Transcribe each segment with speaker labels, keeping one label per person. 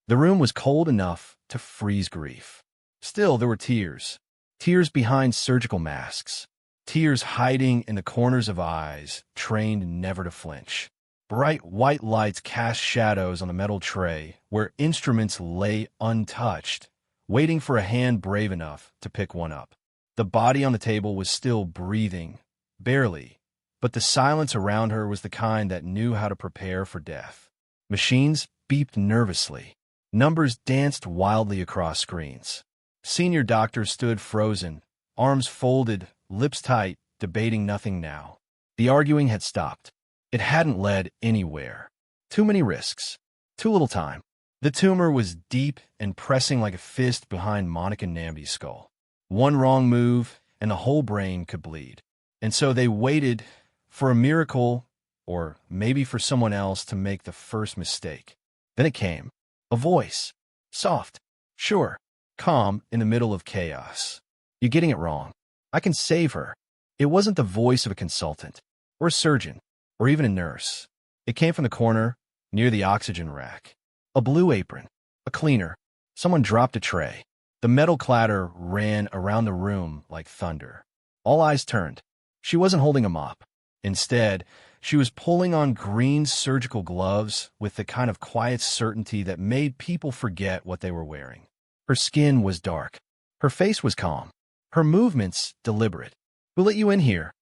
Speaker 1: The room was cold enough to freeze grief. Still, there were tears. Tears behind surgical masks. Tears hiding in the corners of eyes, trained never to flinch. Bright white lights cast shadows on the metal tray where instruments lay untouched, waiting for a hand brave enough to pick one up. The body on the table was still breathing, barely, but the silence around her was the kind that knew how to prepare for death. Machines beeped nervously. Numbers danced wildly across screens. Senior doctors stood frozen, arms folded, lips tight, debating nothing now. The arguing had stopped. It hadn't led anywhere. Too many risks. Too little time. The tumor was deep and pressing like a fist behind Monica Namby's skull. One wrong move, and the whole brain could bleed. And so they waited for a miracle, or maybe for someone else to make the first mistake. Then it came. A voice. Soft. Sure. Calm in the middle of chaos. You're getting it wrong. I can save her. It wasn't the voice of a consultant, or a surgeon, or even a nurse. It came from the corner, near the oxygen rack. A blue apron. A cleaner. Someone dropped a tray. The metal clatter ran around the room like thunder. All eyes turned. She wasn't holding a mop. Instead, she was pulling on green surgical gloves with the kind of quiet certainty that made people forget what they were wearing. Her skin was dark. Her face was calm. Her movements deliberate. "Who let you in here?"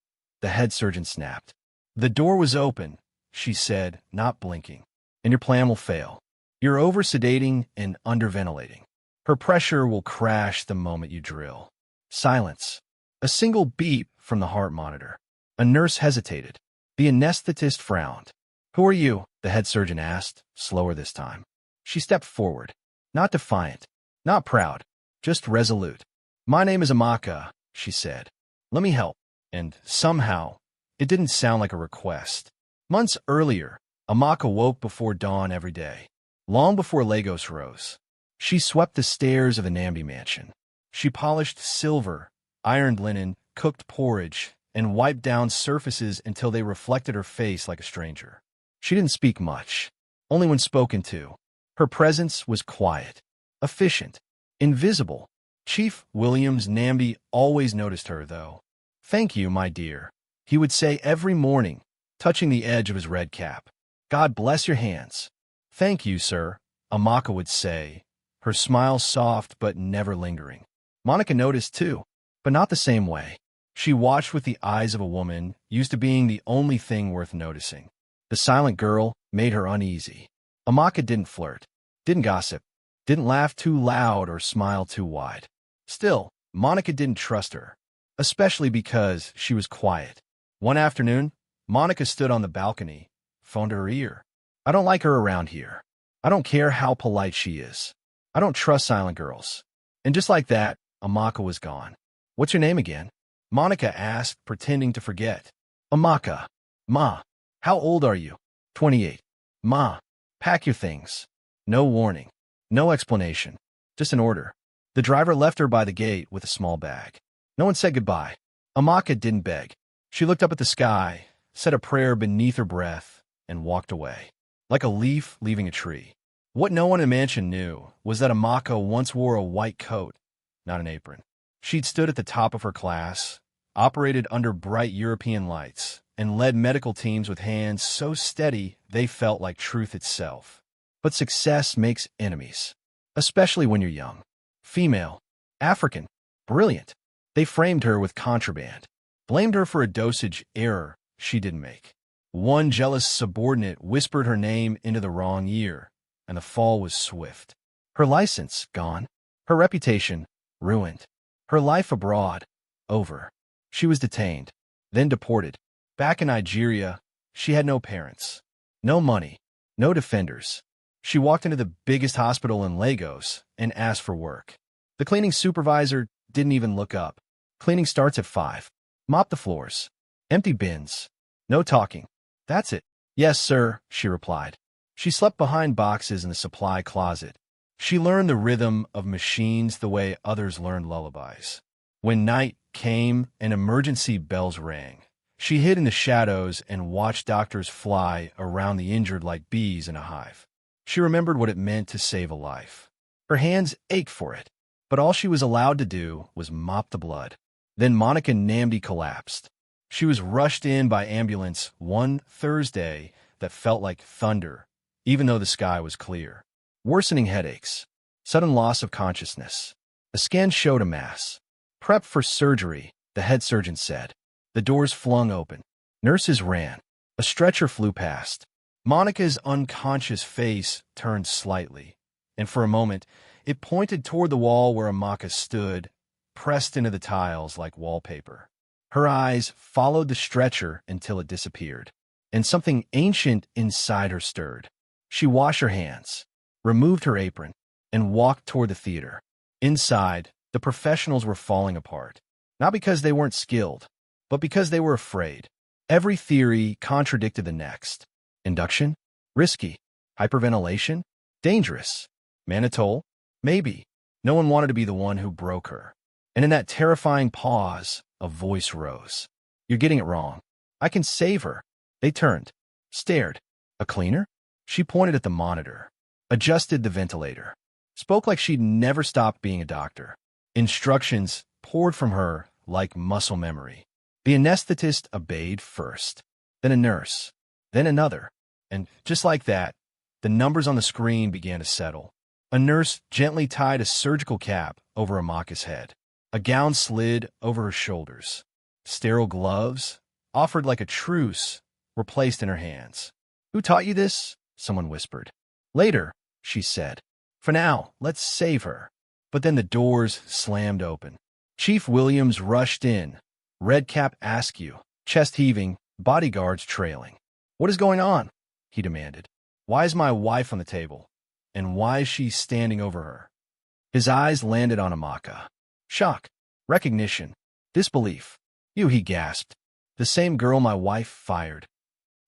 Speaker 1: the head surgeon snapped. "The door was open," she said, not blinking. "And your plan will fail. You're over-sedating and under-ventilating. Her pressure will crash the moment you drill." Silence. A single beep from the heart monitor. A nurse hesitated. The anesthetist frowned. "Who are you?" the head surgeon asked, slower this time. She stepped forward. Not defiant. Not proud. Just resolute. "My name is Amaka," she said. "Let me help." And somehow, it didn't sound like a request. Months earlier, Amaka woke before dawn every day, long before Lagos rose. She swept the stairs of the Namby mansion. She polished silver, ironed linen, cooked porridge, and wiped down surfaces until they reflected her face like a stranger. She didn't speak much, only when spoken to. Her presence was quiet, efficient, invisible. Chief Williams Namby always noticed her, though. "Thank you, my dear," he would say every morning, touching the edge of his red cap. "God bless your hands." "Thank you, sir," Amaka would say, her smile soft but never lingering. Monica noticed, too, but not the same way. She watched with the eyes of a woman used to being the only thing worth noticing. The silent girl made her uneasy. Amaka didn't flirt, didn't gossip, didn't laugh too loud or smile too wide. Still, Monica didn't trust her, especially because she was quiet. One afternoon, Monica stood on the balcony, phone to her ear. "I don't like her around here. I don't care how polite she is. I don't trust silent girls." And just like that, Amaka was gone. "What's your name again?" Monica asked, pretending to forget. "Amaka." "Ma, how old are you?" 28. "Ma, pack your things." No warning. No explanation. Just an order. The driver left her by the gate with a small bag. No one said goodbye. Amaka didn't beg. She looked up at the sky, said a prayer beneath her breath, and walked away, like a leaf leaving a tree. What no one in the mansion knew was that Amaka once wore a white coat, not an apron. She'd stood at the top of her class, operated under bright European lights, and led medical teams with hands so steady they felt like truth itself. But success makes enemies, especially when you're young. Female, African, brilliant. They framed her with contraband, blamed her for a dosage error she didn't make. One jealous subordinate whispered her name into the wrong ear, and the fall was swift. Her license gone, her reputation ruined, her life abroad over. She was detained, then deported. Back in Nigeria, she had no parents, no money, no defenders. She walked into the biggest hospital in Lagos and asked for work. The cleaning supervisor didn't even look up. "Cleaning starts at 5. Mop the floors. Empty bins. No talking. That's it." "Yes, sir," she replied. She slept behind boxes in the supply closet. She learned the rhythm of machines the way others learned lullabies. When night came and emergency bells rang, she hid in the shadows and watched doctors fly around the injured like bees in a hive. She remembered what it meant to save a life. Her hands ached for it, but all she was allowed to do was mop the blood. Then Monica Namdi collapsed. She was rushed in by ambulance one Thursday that felt like thunder, even though the sky was clear. Worsening headaches, sudden loss of consciousness. A scan showed a mass. Prep for surgery, the head surgeon said. The doors flung open. Nurses ran. A stretcher flew past. Monica's unconscious face turned slightly, and for a moment, it pointed toward the wall where Amaka stood, pressed into the tiles like wallpaper. Her eyes followed the stretcher until it disappeared, and something ancient inside her stirred. She washed her hands, removed her apron, and walked toward the theater. Inside, the professionals were falling apart, not because they weren't skilled, but because they were afraid. Every theory contradicted the next. Induction? Risky. Hyperventilation? Dangerous. Mannitol? Maybe. No one wanted to be the one who broke her. And in that terrifying pause, a voice rose. You're getting it wrong. I can save her. They turned, stared. A cleaner? She pointed at the monitor, adjusted the ventilator, spoke like she'd never stopped being a doctor. Instructions poured from her like muscle memory. The anesthetist obeyed first, then a nurse, then another. And just like that, the numbers on the screen began to settle. A nurse gently tied a surgical cap over Amaka's head. A gown slid over her shoulders. Sterile gloves, offered like a truce, were placed in her hands. Who taught you this? Someone whispered. Later, she said. For now, let's save her. But then the doors slammed open. Chief Williams rushed in, red cap askew, chest heaving, bodyguards trailing. What is going on? He demanded. Why is my wife on the table? And why is she standing over her? His eyes landed on Amaka. Shock, recognition, disbelief. You, he gasped. The same girl my wife fired.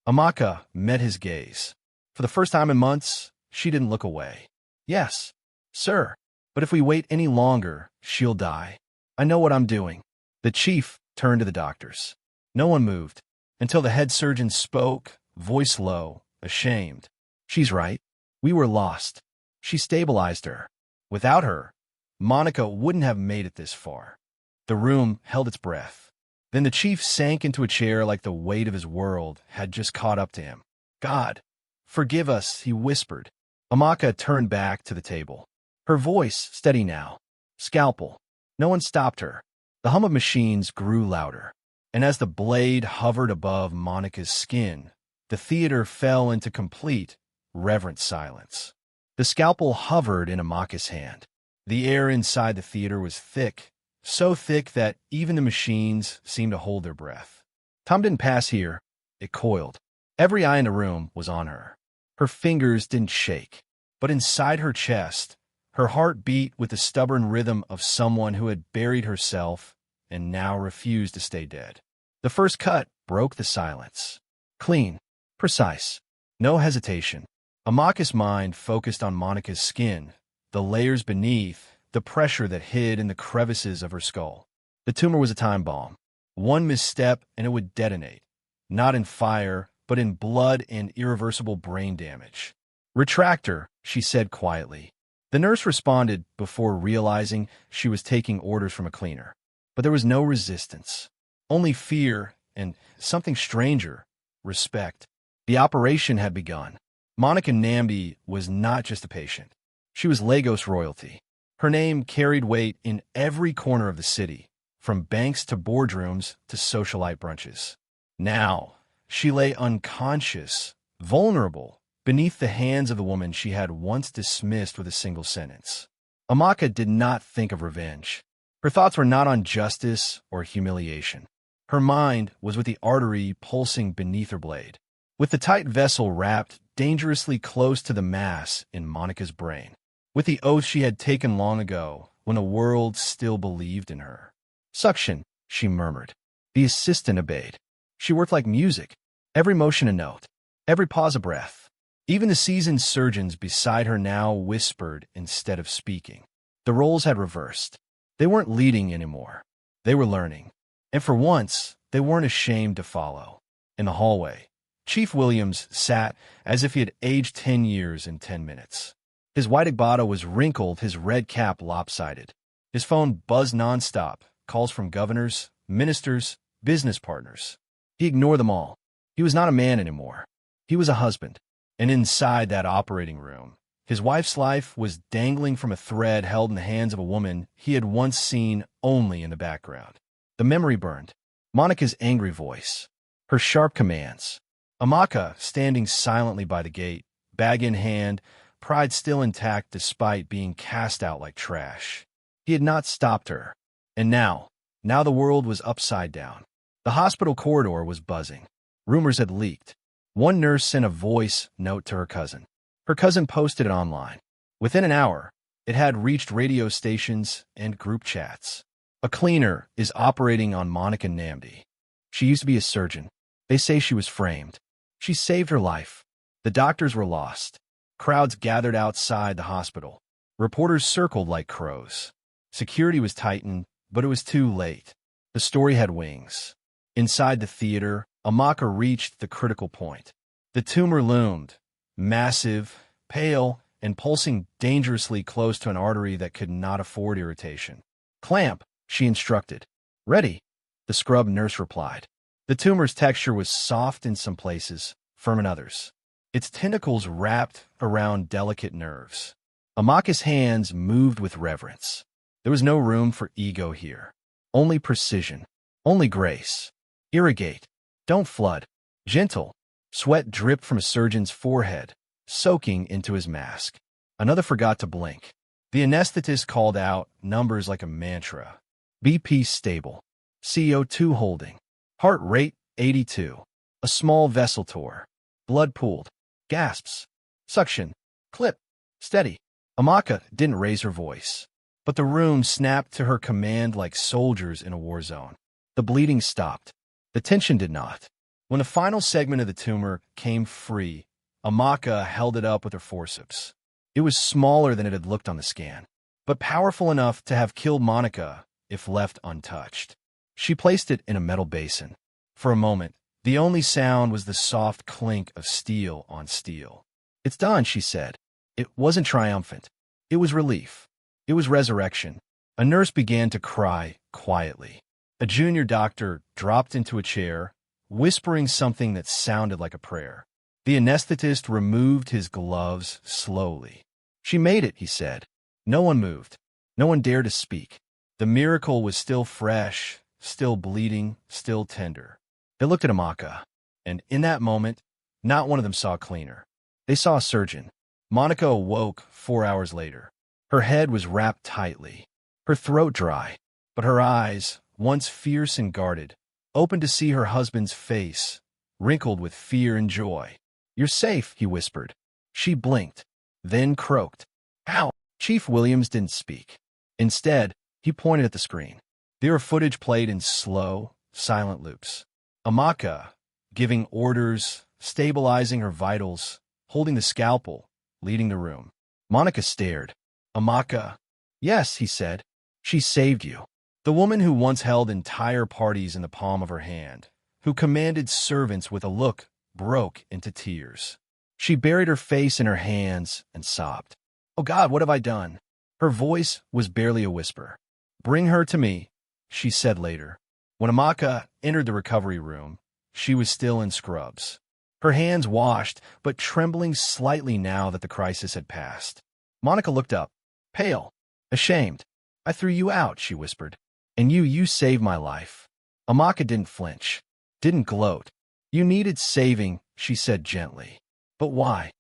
Speaker 1: Amaka met his gaze. For the first time in months, she didn't look away. Yes, sir, but if we wait any longer, she'll die. I know what I'm doing. The chief turned to the doctors. No one moved, until the head surgeon spoke, voice low, ashamed. She's right. We were lost. She stabilized her. Without her, Monica wouldn't have made it this far. The room held its breath. Then the chief sank into a chair like the weight of his world had just caught up to him. God, forgive us, he whispered. Amaka turned back to the table. Her voice steady now. Scalpel. No one stopped her. The hum of machines grew louder. And as the blade hovered above Monica's skin, the theater fell into complete, reverent silence. The scalpel hovered in Amaka's hand. The air inside the theater was thick, so thick that even the machines seemed to hold their breath. Time didn't pass here. It coiled. Every eye in the room was on her. Her fingers didn't shake, but inside her chest, her heart beat with the stubborn rhythm of someone who had buried herself and now refused to stay dead. The first cut broke the silence. Clean, precise, no hesitation. Amaka's mind focused on Monica's skin, the layers beneath, the pressure that hid in the crevices of her skull. The tumor was a time bomb. One misstep and it would detonate, not in fire, but in blood and irreversible brain damage. Retractor, she said quietly. The nurse responded before realizing she was taking orders from a cleaner. But there was no resistance, only fear and something stranger, respect. The operation had begun. Monica Nambi was not just a patient. She was Lagos royalty. Her name carried weight in every corner of the city, from banks to boardrooms to socialite brunches. Now, she lay unconscious, vulnerable, beneath the hands of the woman she had once dismissed with a single sentence. Amaka did not think of revenge. Her thoughts were not on justice or humiliation. Her mind was with the artery pulsing beneath her blade, with the tight vessel wrapped dangerously close to the mass in Monica's brain, with the oath she had taken long ago when the world still believed in her. Suction, she murmured. The assistant obeyed. She worked like music, every motion a note, every pause a breath. Even the seasoned surgeons beside her now whispered instead of speaking. The roles had reversed. They weren't leading anymore. They were learning. And for once, they weren't ashamed to follow. In the hallway, Chief Williams sat as if he had aged 10 years in 10 minutes. His white agbada was wrinkled, his red cap lopsided. His phone buzzed nonstop, calls from governors, ministers, business partners. He ignored them all. He was not a man anymore. He was a husband. And inside that operating room, his wife's life was dangling from a thread held in the hands of a woman he had once seen only in the background. The memory burned. Monica's angry voice. Her sharp commands. Amaka standing silently by the gate, bag in hand, pride still intact despite being cast out like trash. He had not stopped her. And now the world was upside down. The hospital corridor was buzzing. Rumors had leaked. One nurse sent a voice note to her cousin. Her cousin posted it online. Within an hour, it had reached radio stations and group chats. A cleaner is operating on Monica Namdi. She used to be a surgeon. They say she was framed. She saved her life. The doctors were lost. Crowds gathered outside the hospital. Reporters circled like crows. Security was tightened, but it was too late. The story had wings. Inside the theater, Amaka reached the critical point. The tumor loomed, massive, pale, and pulsing dangerously close to an artery that could not afford irritation. Clamp, she instructed. Ready, the scrub nurse replied. The tumor's texture was soft in some places, firm in others. Its tentacles wrapped around delicate nerves. Amaka's hands moved with reverence. There was no room for ego here. Only precision. Only grace. Irrigate. Don't flood. Gentle. Sweat dripped from a surgeon's forehead, soaking into his mask. Another forgot to blink. The anesthetist called out numbers like a mantra. BP stable. CO2 holding. Heart rate 82. A small vessel tore. Blood pooled. Gasps. Suction. Clip. Steady. Amaka didn't raise her voice, but the room snapped to her command like soldiers in a war zone. The bleeding stopped. The tension did not. When the final segment of the tumor came free, Amaka held it up with her forceps. It was smaller than it had looked on the scan, but powerful enough to have killed Monica if left untouched. She placed it in a metal basin. For a moment, the only sound was the soft clink of steel on steel. It's done, she said. It wasn't triumphant. It was relief. It was resurrection. A nurse began to cry quietly. A junior doctor dropped into a chair, whispering something that sounded like a prayer. The anesthetist removed his gloves slowly. She made it, he said. No one moved. No one dared to speak. The miracle was still fresh, still bleeding, still tender. They looked at Amaka, and in that moment, not one of them saw a cleaner. They saw a surgeon. Monica awoke 4 hours later. Her head was wrapped tightly, her throat dry, but her eyes, once fierce and guarded, opened to see her husband's face, wrinkled with fear and joy. You're safe, he whispered. She blinked, then croaked. How? Chief Williams didn't speak. Instead, he pointed at the screen. There were footage played in slow, silent loops. Amaka, giving orders, stabilizing her vitals, holding the scalpel, leading the room. Monica stared. Amaka. Yes, he said. She saved you. The woman who once held entire parties in the palm of her hand, who commanded servants with a look, broke into tears. She buried her face in her hands and sobbed. Oh God, what have I done? Her voice was barely a whisper. Bring her to me, she said later. When Amaka entered the recovery room, she was still in scrubs. Her hands washed, but trembling slightly now that the crisis had passed. Monica looked up, pale, ashamed. I threw you out, she whispered. And you saved my life. Amaka didn't flinch, didn't gloat. You needed saving, she said gently. But why?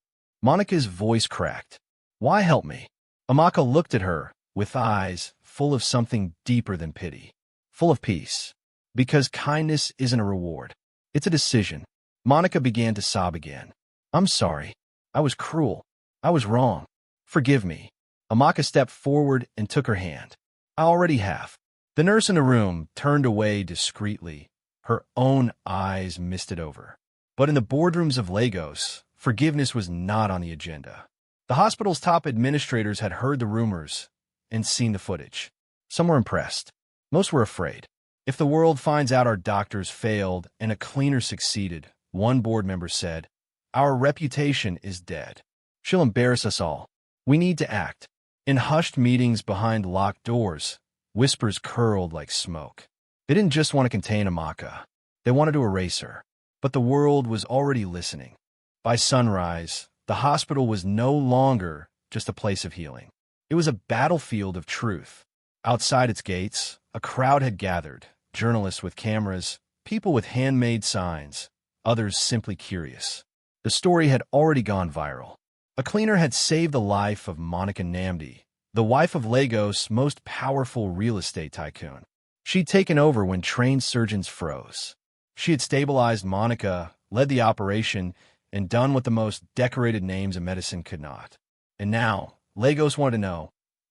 Speaker 1: Monica's voice cracked. Why help me? Amaka looked at her with eyes full of something deeper than pity, full of peace. Because kindness isn't a reward. It's a decision. Monica began to sob again. I'm sorry. I was cruel. I was wrong. Forgive me. Amaka stepped forward and took her hand. I already have. The nurse in the room turned away discreetly. Her own eyes misted over. But in the boardrooms of Lagos, forgiveness was not on the agenda. The hospital's top administrators had heard the rumors and seen the footage. Some were impressed. Most were afraid. If the world finds out our doctors failed and a cleaner succeeded, One board member said, "Our reputation is dead. She'll embarrass us all. We need to act." In hushed meetings behind locked doors, whispers curled like smoke. They didn't just want to contain Amaka. They wanted to erase her. But the world was already listening. By sunrise, the hospital was no longer just a place of healing. It was a battlefield of truth. Outside its gates, a crowd had gathered, journalists with cameras, people with handmade signs, others simply curious. The story had already gone viral. A cleaner had saved the life of Monica Namdi, the wife of Lagos' most powerful real estate tycoon. She'd taken over when trained surgeons froze. She had stabilized Monica, led the operation, and done what the most decorated names in medicine could not. And now, Lagos wanted to know,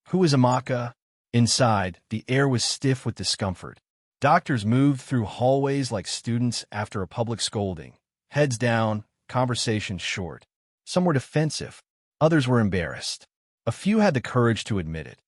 Speaker 1: who is Amaka? Inside, the air was stiff with discomfort. Doctors moved through hallways like students after a public scolding. Heads down, conversations short. Some were defensive. Others were embarrassed. A few had the courage to admit it.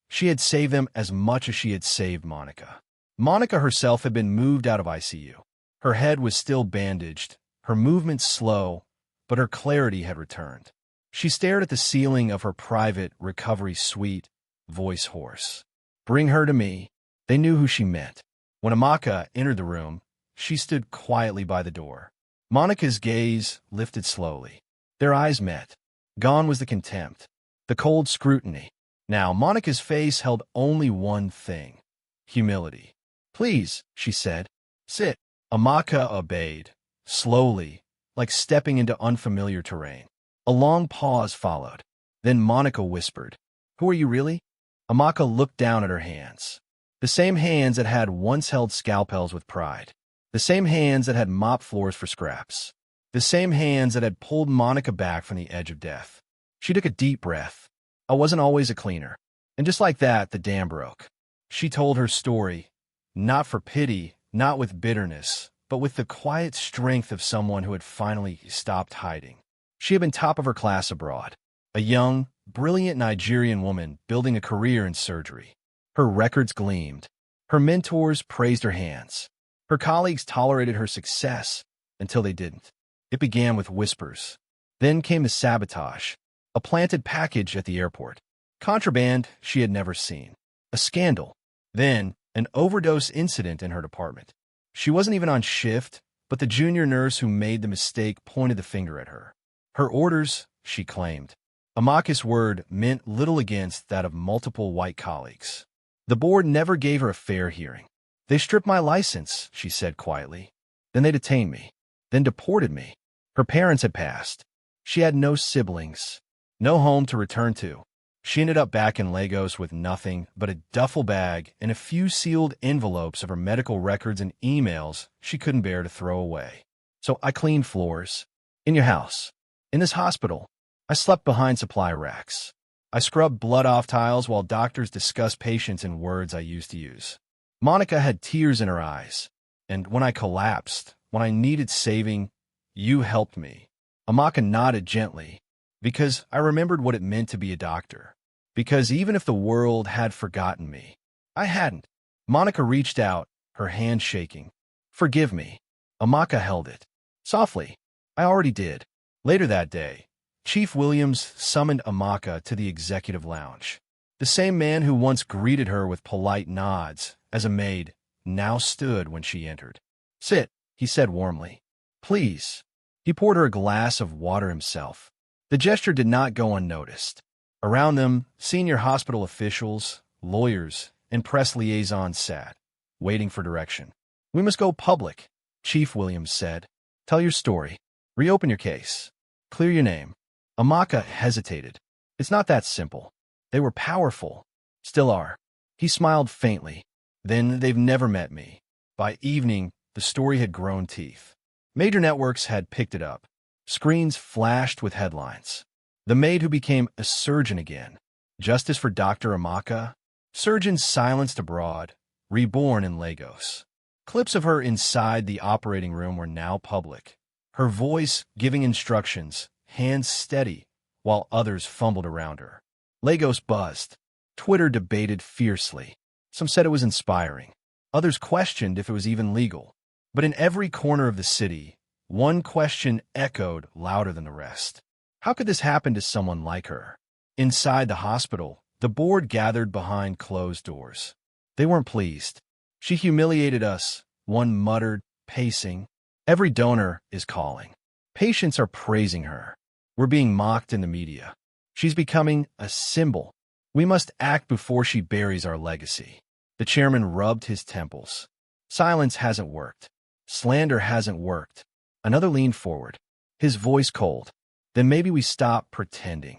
Speaker 1: She had saved them as much as she had saved Monica. Monica herself had been moved out of ICU. Her head was still bandaged, her movements slow, but her clarity had returned. She stared at the ceiling of her private recovery suite, voice hoarse. "Bring her to me." They knew who she meant. When Amaka entered the room, she stood quietly by the door. Monica's gaze lifted slowly. Their eyes met. Gone was the contempt, the cold scrutiny. Now Monica's face held only one thing: humility. "Please," she said. "Sit." Amaka obeyed, slowly, like stepping into unfamiliar terrain. A long pause followed. Then Monica whispered, "Who are you really?" Amaka looked down at her hands. The same hands that had once held scalpels with pride. The same hands that had mopped floors for scraps. The same hands that had pulled Monica back from the edge of death. She took a deep breath. "I wasn't always a cleaner." And just like that, the dam broke. She told her story, not for pity, not with bitterness, but with the quiet strength of someone who had finally stopped hiding. She had been top of her class abroad, a young, brilliant Nigerian woman building a career in surgery. Her records gleamed. Her mentors praised her hands. Her colleagues tolerated her success until they didn't. It began with whispers. Then came the sabotage, a planted package at the airport, contraband she had never seen, a scandal. Then, an overdose incident in her department. She wasn't even on shift, but the junior nurse who made the mistake pointed the finger at her. Her orders, she claimed. Amaka's word meant little against that of multiple white colleagues. The board never gave her a fair hearing. "They stripped my license," she said quietly. "Then they detained me. Then deported me." Her parents had passed. She had no siblings, no home to return to. She ended up back in Lagos with nothing but a duffel bag and a few sealed envelopes of her medical records and emails she couldn't bear to throw away. "So I cleaned floors. In your house. In this hospital. I slept behind supply racks. I scrubbed blood off tiles while doctors discussed patients in words I used to use." Monica had tears in her eyes. "And when I collapsed, when I needed saving, you helped me." Amaka nodded gently. "Because I remembered what it meant to be a doctor. Because even if the world had forgotten me, I hadn't." Monica reached out, her hand shaking. "Forgive me." Amaka held it. Softly. "I already did." Later that day, Chief Williams summoned Amaka to the executive lounge. The same man who once greeted her with polite nods as a maid now stood when she entered. "Sit," he said warmly. "Please." He poured her a glass of water himself. The gesture did not go unnoticed. Around them, senior hospital officials, lawyers, and press liaisons sat, waiting for direction. "We must go public," Chief Williams said. "Tell your story. Reopen your case. Clear your name." Amaka hesitated. "It's not that simple. They were powerful. Still are." He smiled faintly. "Then they've never met me." By evening, the story had grown teeth. Major networks had picked it up. Screens flashed with headlines. "The maid who became a surgeon again. Justice for Dr. Amaka. Surgeon silenced abroad. Reborn in Lagos." Clips of her inside the operating room were now public. Her voice giving instructions, hands steady, while others fumbled around her. Lagos buzzed. Twitter debated fiercely. Some said it was inspiring. Others questioned if it was even legal. But in every corner of the city, One question echoed louder than the rest. How could this happen to someone like her? Inside the hospital, the board gathered behind closed doors. They weren't pleased. She humiliated us, one muttered, pacing. Every donor is calling. Patients are praising her. We're being mocked in the media. She's becoming a symbol. We must act before she buries our legacy. The chairman rubbed his temples. Silence hasn't worked. Slander hasn't worked. Another leaned forward, his voice cold. Then maybe we stop pretending.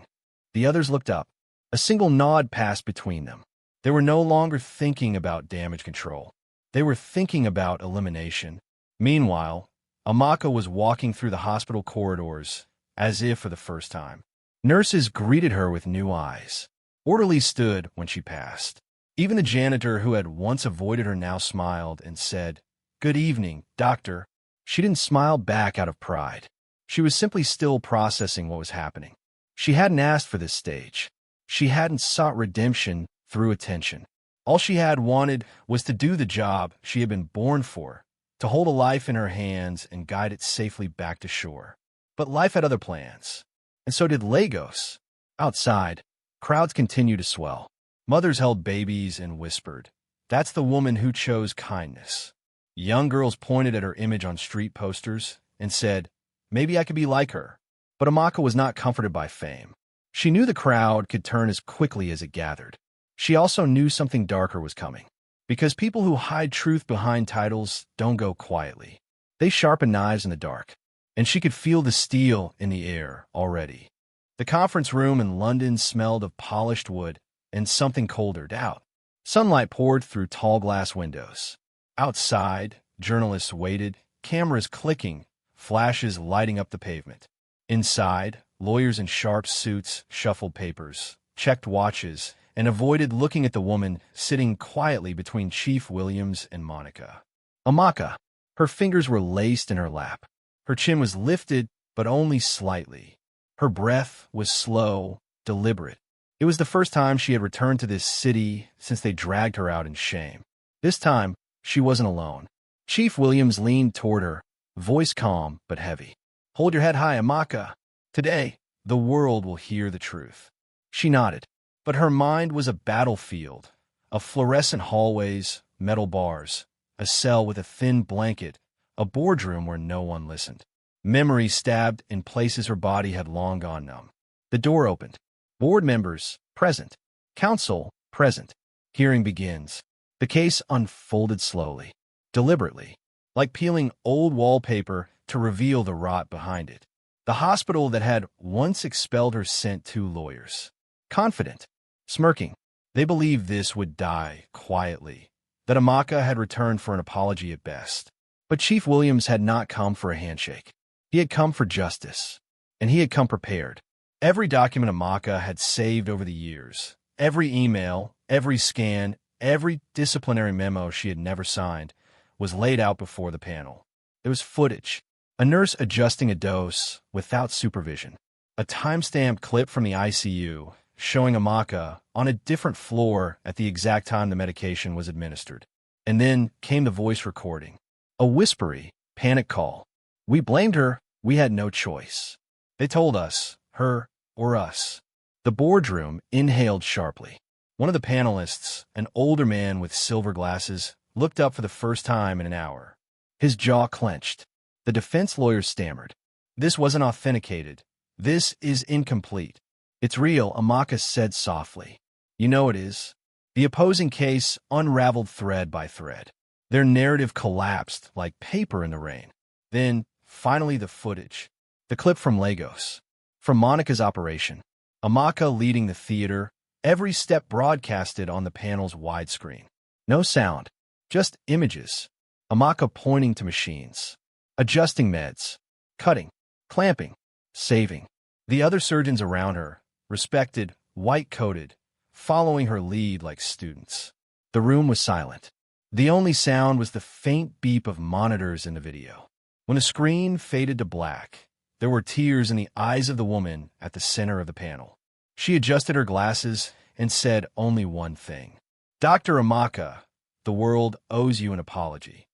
Speaker 1: The others looked up. A single nod passed between them. They were no longer thinking about damage control. They were thinking about elimination. Meanwhile, Amaka was walking through the hospital corridors, as if for the first time. Nurses greeted her with new eyes. Orderlies stood when she passed. Even the janitor who had once avoided her now smiled and said, "Good evening, doctor." She didn't smile back out of pride. She was simply still processing what was happening. She hadn't asked for this stage. She hadn't sought redemption through attention. All she had wanted was to do the job she had been born for, to hold a life in her hands and guide it safely back to shore. But life had other plans, and so did Lagos. Outside, crowds continued to swell. Mothers held babies and whispered, "That's the woman who chose kindness." Young girls pointed at her image on street posters and said, "Maybe I could be like her." But Amaka was not comforted by fame. She knew the crowd could turn as quickly as it gathered. She also knew something darker was coming. Because people who hide truth behind titles don't go quietly. They sharpen knives in the dark. And she could feel the steel in the air already. The conference room in London smelled of polished wood and something colder out. Sunlight poured through tall glass windows. Outside, journalists waited, cameras clicking, flashes lighting up the pavement. Inside, lawyers in sharp suits shuffled papers, checked watches, and avoided looking at the woman sitting quietly between Chief Williams and Monica. Amaka. Her fingers were laced in her lap. Her chin was lifted, but only slightly. Her breath was slow, deliberate. It was the first time she had returned to this city since they dragged her out in shame. This time, she wasn't alone. Chief Williams leaned toward her, voice calm but heavy. "Hold your head high, Amaka. Today, the world will hear the truth." She nodded, but her mind was a battlefield of fluorescent hallways, metal bars, a cell with a thin blanket, a boardroom where no one listened. Memory stabbed in places her body had long gone numb. The door opened. Board members, present. Counsel, present. Hearing begins. The case unfolded slowly, deliberately, like peeling old wallpaper to reveal the rot behind it. The hospital that had once expelled her sent 2 lawyers. Confident, smirking. They believed this would die quietly, that Amaka had returned for an apology at best. But Chief Williams had not come for a handshake. He had come for justice, and he had come prepared. Every document Amaka had saved over the years, every email, every scan, every disciplinary memo she had never signed, was laid out before the panel. There was footage, a nurse adjusting a dose without supervision, a time-stamped clip from the ICU showing Amaka on a different floor at the exact time the medication was administered. And then came the voice recording, a whispery, panic call. "We blamed her. We had no choice. They told us, her or us." The boardroom inhaled sharply. One of the panelists, an older man with silver glasses, looked up for the first time in an hour. His jaw clenched. The defense lawyer stammered. "This wasn't authenticated. This is incomplete." "It's real," Amaka said softly. "You know it is." The opposing case unraveled thread by thread. Their narrative collapsed like paper in the rain. Then, finally, the footage. The clip from Lagos. From Monica's operation. Amaka leading the theater, every step broadcasted on the panel's widescreen. No sound, just images. Amaka pointing to machines. Adjusting meds. Cutting. Clamping. Saving. The other surgeons around her, respected, white-coated, following her lead like students. The room was silent. The only sound was the faint beep of monitors in the video. When the screen faded to black, there were tears in the eyes of the woman at the center of the panel. She adjusted her glasses and said only one thing. "Dr. Amaka, the world owes you an apology."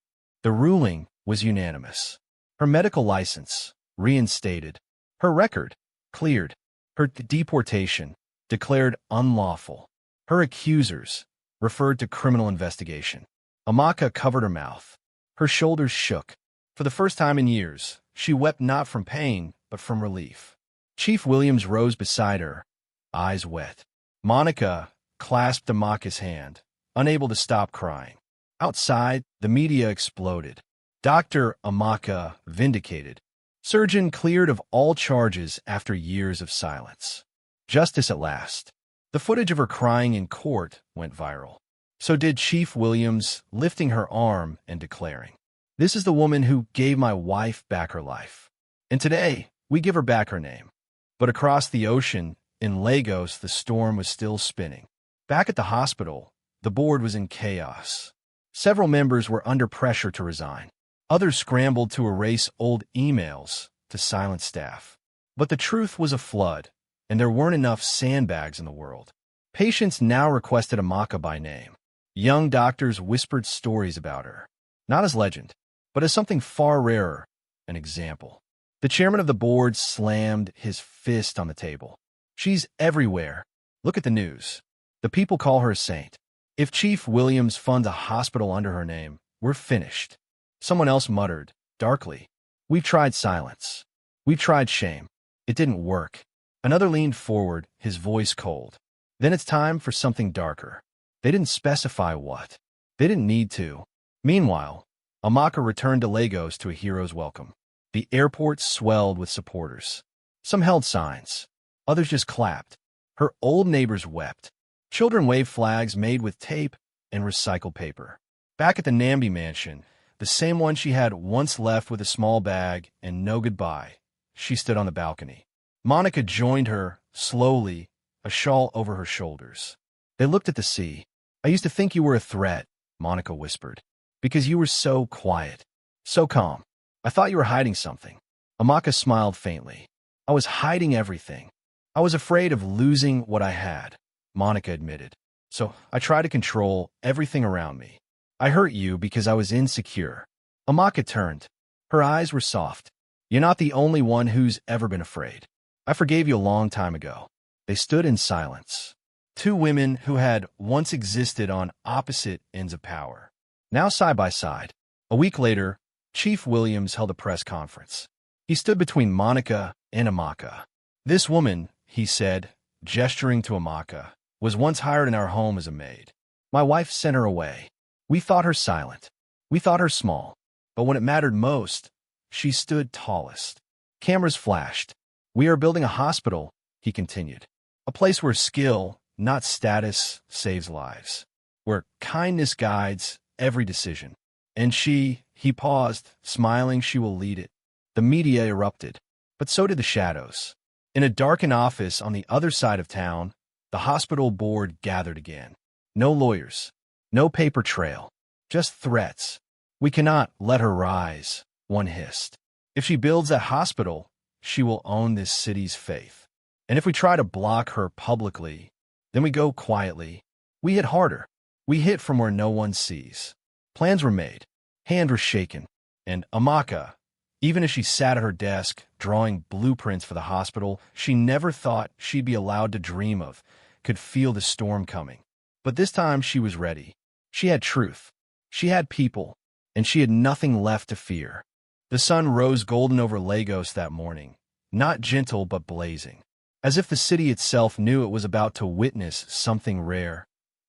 Speaker 1: The ruling was unanimous. Her medical license, reinstated. Her record, cleared. Her deportation, declared unlawful. Her accusers, referred to criminal investigation. Amaka covered her mouth. Her shoulders shook. For the first time in years, she wept not from pain, but from relief. Chief Williams rose beside her, eyes wet. Monica clasped Amaka's hand, unable to stop crying. Outside, the media exploded. Dr. Amaka vindicated. Surgeon cleared of all charges after years of silence. Justice at last. The footage of her crying in court went viral. So did Chief Williams, lifting her arm and declaring, "This is the woman who gave my wife back her life. And today, we give her back her name." But across the ocean, in Lagos, the storm was still spinning. Back at the hospital, the board was in chaos. Several members were under pressure to resign. Others scrambled to erase old emails to silence staff. But the truth was a flood, and there weren't enough sandbags in the world. Patients now requested Amaka by name. Young doctors whispered stories about her, not as legend, but as something far rarer, an example. The chairman of the board slammed his fist on the table. "She's everywhere. Look at the news. The people call her a saint. If Chief Williams funds a hospital under her name, we're finished." Someone else muttered, darkly, "We've tried silence. We've tried shame. It didn't work." Another leaned forward, his voice cold. "Then it's time for something darker." They didn't specify what. They didn't need to. Meanwhile, Amaka returned to Lagos to a hero's welcome. The airport swelled with supporters. Some held signs. Others just clapped. Her old neighbors wept. Children waved flags made with tape and recycled paper. Back at the Nambi mansion, the same one she had once left with a small bag and no goodbye, she stood on the balcony. Monica joined her, slowly, a shawl over her shoulders. They looked at the sea. "I used to think you were a threat," Monica whispered, "because you were so quiet, so calm. I thought you were hiding something." Amaka smiled faintly. "I was hiding everything. I was afraid of losing what I had," Monica admitted. "So I tried to control everything around me. I hurt you because I was insecure." Amaka turned. Her eyes were soft. "You're not the only one who's ever been afraid. I forgave you a long time ago." They stood in silence. Two women who had once existed on opposite ends of power, now side by side. A week later, Chief Williams held a press conference. He stood between Monica and Amaka. "This woman," he said, gesturing to Amaka, "was once hired in our home as a maid. My wife sent her away. We thought her silent. We thought her small. But when it mattered most, she stood tallest." Cameras flashed. "We are building a hospital," he continued. "A place where skill, not status, saves lives. Where kindness guides every decision. And he paused, smiling, she will lead it." The media erupted, but so did the shadows. In a darkened office on the other side of town, the hospital board gathered again. No lawyers, no paper trail, just threats. "We cannot let her rise," one hissed. "If she builds that hospital, she will own this city's faith. And if we try to block her publicly, then we go quietly. We hit harder. We hit from where no one sees." Plans were made. Hands were shaken. And Amaka, even as she sat at her desk, drawing blueprints for the hospital she never thought she'd be allowed to dream of, could feel the storm coming. But this time she was ready. She had truth. She had people. And she had nothing left to fear. The sun rose golden over Lagos that morning, not gentle but blazing, as if the city itself knew it was about to witness something rare,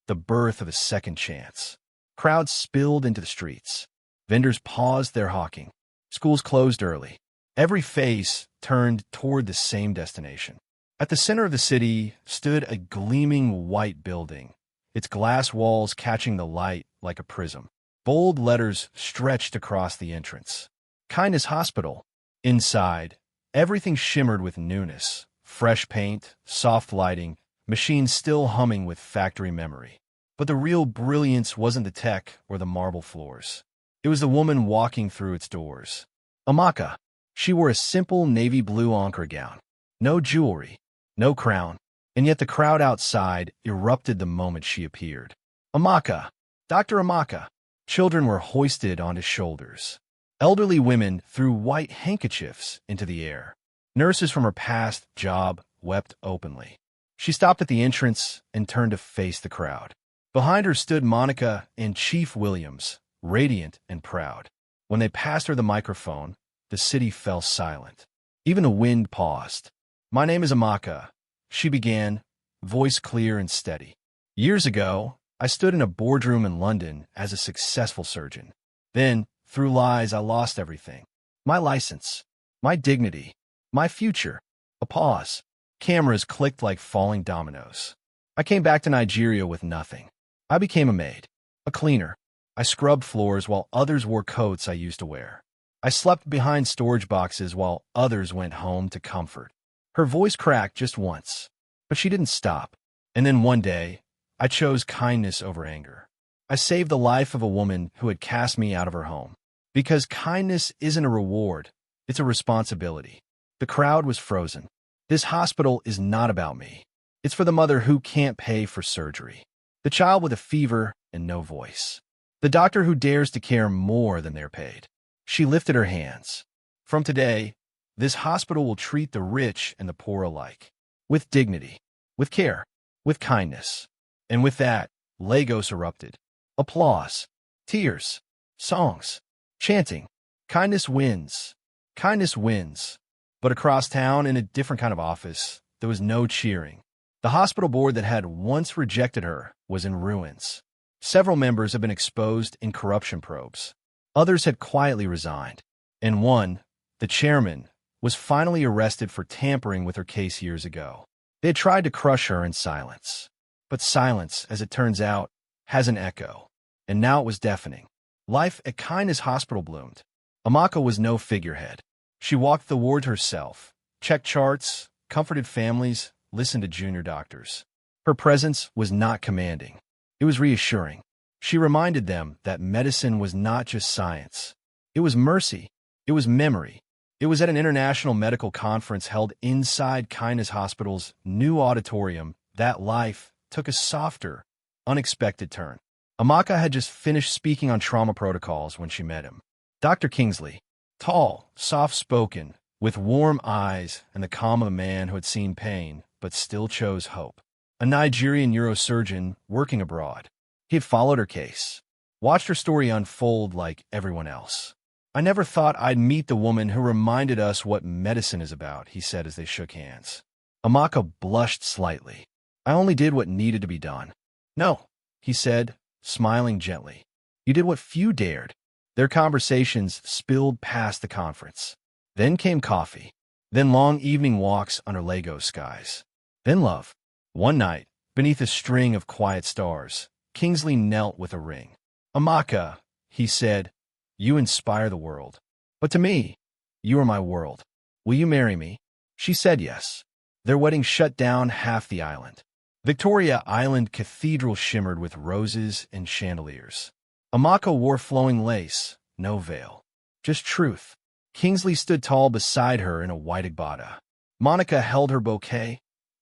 Speaker 1: the birth of a second chance. Crowds spilled into the streets. Vendors paused their hawking. Schools closed early. Every face turned toward the same destination. At the center of the city stood a gleaming white building, its glass walls catching the light like a prism. Bold letters stretched across the entrance. "Kindness Hospital." Inside, everything shimmered with newness. Fresh paint, soft lighting, machines still humming with factory memory. But the real brilliance wasn't the tech or the marble floors. It was the woman walking through its doors. Amaka. She wore a simple navy blue ochre gown. No jewelry, no crown. And yet the crowd outside erupted the moment she appeared. "Amaka! Dr. Amaka!" Children were hoisted onto shoulders. Elderly women threw white handkerchiefs into the air. Nurses from her past job wept openly. She stopped at the entrance and turned to face the crowd. Behind her stood Monica and Chief Williams, radiant and proud. When they passed her the microphone, the city fell silent. Even the wind paused. "My name is Amaka," she began, voice clear and steady. "Years ago, I stood in a boardroom in London as a successful surgeon. Then, through lies, I lost everything. My license, my dignity, my future." A pause. Cameras clicked like falling dominoes. "I came back to Nigeria with nothing. I became a maid, a cleaner. I scrubbed floors while others wore coats I used to wear. I slept behind storage boxes while others went home to comfort." Her voice cracked just once, but she didn't stop. "And then one day, I chose kindness over anger. I saved the life of a woman who had cast me out of her home. Because kindness isn't a reward, it's a responsibility." The crowd was frozen. "This hospital is not about me. It's for the mother who can't pay for surgery, the child with a fever and no voice, the doctor who dares to care more than they're paid." She lifted her hands. "From today, this hospital will treat the rich and the poor alike, with dignity, with care, with kindness." And with that, Lagos erupted. Applause, tears, songs, chanting, "Kindness wins, kindness wins." But across town, in a different kind of office, there was no cheering. The hospital board that had once rejected her was in ruins. Several members had been exposed in corruption probes. Others had quietly resigned. And one, the chairman, was finally arrested for tampering with her case years ago. They had tried to crush her in silence. But silence, as it turns out, has an echo. And now it was deafening. Life at Kindness Hospital bloomed. Amaka was no figurehead. She walked the ward herself, checked charts, comforted families, listened to junior doctors. Her presence was not commanding. It was reassuring. She reminded them that medicine was not just science. It was mercy. It was memory. It was at an international medical conference held inside Kindness Hospital's new auditorium that life took a softer, unexpected turn. Amaka had just finished speaking on trauma protocols when she met him. Dr. Kingsley, tall, soft-spoken, with warm eyes and the calm of a man who had seen pain but still chose hope. A Nigerian neurosurgeon working abroad. He had followed her case, watched her story unfold like everyone else. "I never thought I'd meet the woman who reminded us what medicine is about," he said as they shook hands. Amaka blushed slightly. "I only did what needed to be done." "No," he said, smiling gently. "You did what few dared." Their conversations spilled past the conference. Then came coffee. Then long evening walks under Lagos skies. Then love. One night, beneath a string of quiet stars, Kingsley knelt with a ring. "Amaka," he said, "you inspire the world. But to me, you are my world. Will you marry me?" She said yes. Their wedding shut down half the island. Victoria Island Cathedral shimmered with roses and chandeliers. Amaka wore flowing lace, no veil, just truth. Kingsley stood tall beside her in a white agbada. Monica held her bouquet,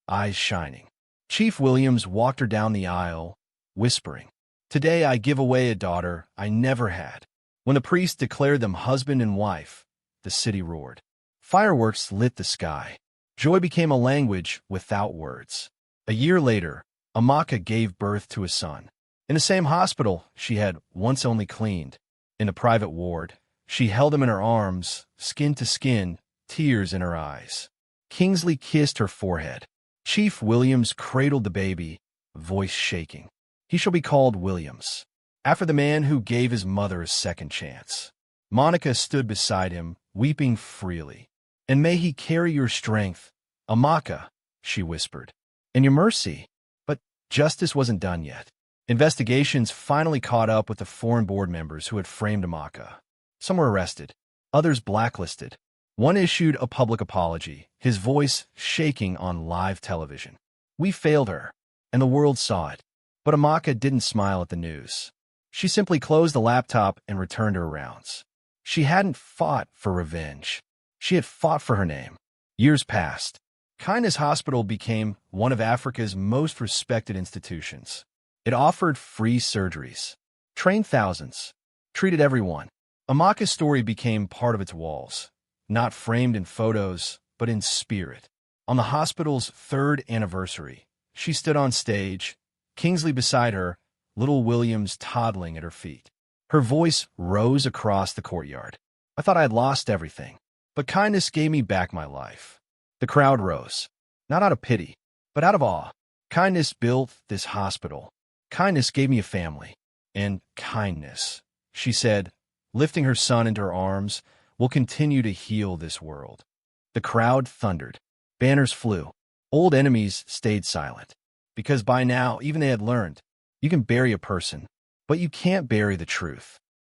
Speaker 1: eyes shining. Chief Williams walked her down the aisle, whispering, "Today I give away a daughter I never had." When the priest declared them husband and wife, the city roared. Fireworks lit the sky. Joy became a language without words. A year later, Amaka gave birth to a son. In the same hospital she had once only cleaned. In the private ward, she held him in her arms, skin to skin, tears in her eyes. Kingsley kissed her forehead. Chief Williams cradled the baby, voice shaking. "He shall be called Williams, after the man who gave his mother a second chance." Monica stood beside him, weeping freely. "And may he carry your strength, Amaka," she whispered, "and your mercy." But justice wasn't done yet. Investigations finally caught up with the foreign board members who had framed Amaka. Some were arrested, others blacklisted. One issued a public apology, his voice shaking on live television. "We failed her, and the world saw it." But Amaka didn't smile at the news. She simply closed the laptop and returned to her rounds. She hadn't fought for revenge. She had fought for her name. Years passed. Kindness Hospital became one of Africa's most respected institutions. It offered free surgeries, trained thousands, treated everyone. Amaka's story became part of its walls, not framed in photos, but in spirit. On the hospital's 3rd anniversary, she stood on stage, Kingsley beside her, little Williams toddling at her feet. Her voice rose across the courtyard. I thought I had lost everything, but kindness gave me back my life. The crowd rose, not out of pity, but out of awe. Kindness built this hospital. Kindness gave me a family. And kindness, she said, lifting her son into her arms, will continue to heal this world. The crowd thundered. Banners flew. Old enemies stayed silent. Because by now, even they had learned, you can bury a person, but you can't bury the truth.